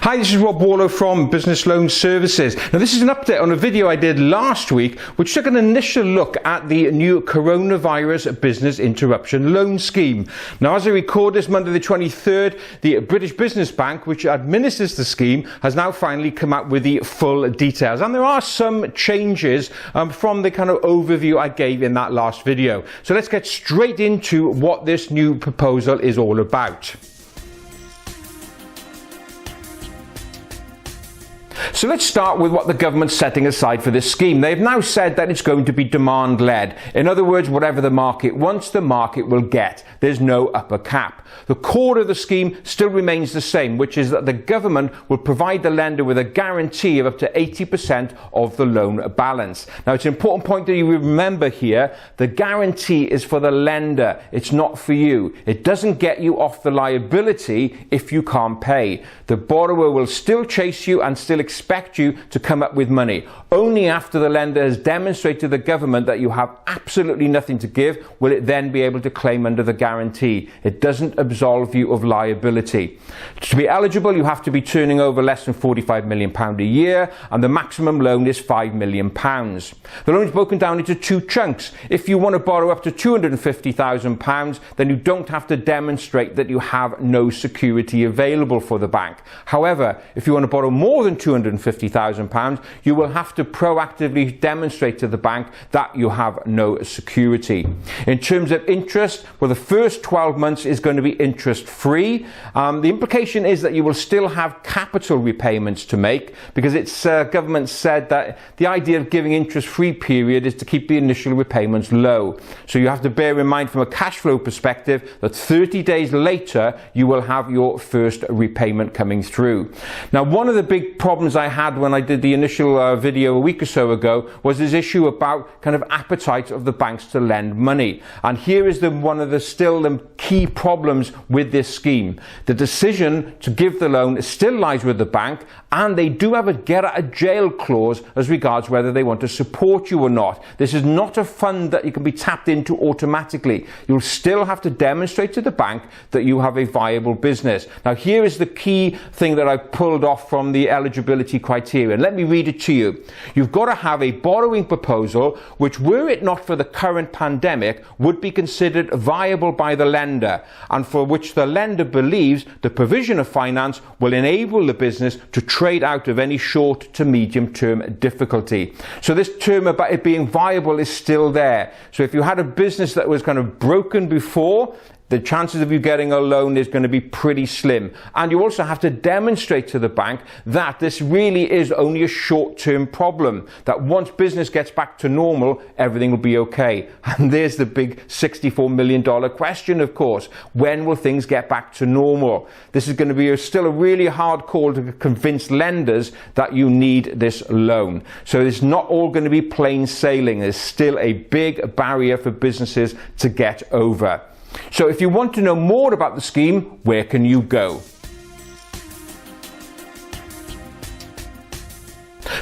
Hi, this is Rob Warlow from Business Loan Services. Now this is an update on a video I did last week which took an initial look at the new coronavirus business interruption loan scheme. Now as I record this, Monday the 23rd, the British Business Bank, which administers the scheme, has now finally come out with the full details. And there are some changes from the kind of overview I gave in that last video. So let's get straight into what this new proposal is all about. So let's start with what the government's setting aside for this scheme. They've now said that it's going to be demand-led. In other words, whatever the market wants, the market will get. There's no upper cap. The core of the scheme still remains the same, which is that the government will provide the lender with a guarantee of up to 80% of the loan balance. Now, it's an important point that you remember here. The guarantee is for the lender. It's not for you. It doesn't get you off the liability if you can't pay. The borrower will still chase you and still expect you to come up with money. Only after the lender has demonstrated to the government that you have absolutely nothing to give will it then be able to claim under the guarantee. It doesn't absolve you of liability. To be eligible, you have to be turning over less than £45 million a year, and the maximum loan is £5 million. The loan is broken down into two chunks. If you want to borrow up to £250,000, then you don't have to demonstrate that you have no security available for the bank. However, if you want to borrow more than £250,000, you will have to proactively demonstrate to the bank that you have no security. In terms of interest, well, the first 12 months is going to be interest-free. The implication is that you will still have capital repayments to make, because it's government said that the idea of giving interest-free period is to keep the initial repayments low. So you have to bear in mind from a cash flow perspective that 30 days later you will have your first repayment coming through. Now, one of the big problems I had when I did the initial video a week or so ago was this issue about kind of appetite of the banks to lend money. And here is one of the key problems with this scheme. The decision to give the loan still lies with the bank, and they do have a get out of jail clause as regards whether they want to support you or not. This is not a fund that you can be tapped into automatically. You'll still have to demonstrate to the bank that you have a viable business. Now, here is the key thing that I pulled off from the eligibility criteria. Let me read it to you. You've got to have a borrowing proposal which, were it not for the current pandemic, would be considered viable by the lender, and for which the lender believes the provision of finance will enable the business to trade out of any short to medium term difficulty. So this term about it being viable is still there. So if you had a business that was kind of broken before, the chances of you getting a loan is going to be pretty slim. And you also have to demonstrate to the bank that this really is only a short-term problem, that once business gets back to normal, everything will be okay. And there's the big $64 million question, of course. When will things get back to normal? This is going to be still a really hard call to convince lenders that you need this loan. So it's not all going to be plain sailing. There's still a big barrier for businesses to get over. So if you want to know more about the scheme, where can you go?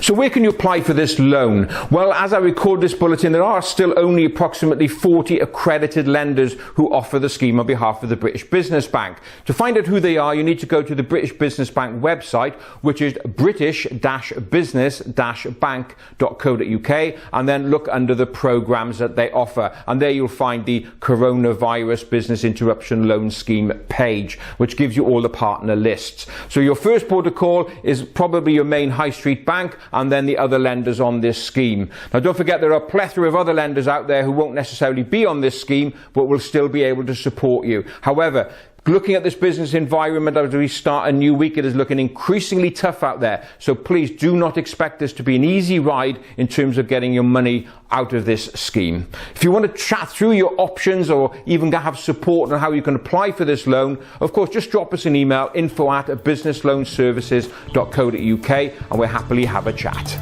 So where can you apply for this loan? Well, as I record this bulletin, there are still only approximately 40 accredited lenders who offer the scheme on behalf of the British Business Bank. To find out who they are, you need to go to the British Business Bank website, which is british-business-bank.co.uk, and then look under the programs that they offer. And there you'll find the Coronavirus Business Interruption Loan Scheme page, which gives you all the partner lists. So your first port of call is probably your main high street bank, and then the other lenders on this scheme. Now, don't forget there are a plethora of other lenders out there who won't necessarily be on this scheme, but will still be able to support you. However, looking at this business environment as we start a new week, it is looking increasingly tough out there. So please do not expect this to be an easy ride in terms of getting your money out of this scheme. If you want to chat through your options or even have support on how you can apply for this loan, of course, just drop us an email, info@businessloanservices.co.uk, and we'll happily have a chat.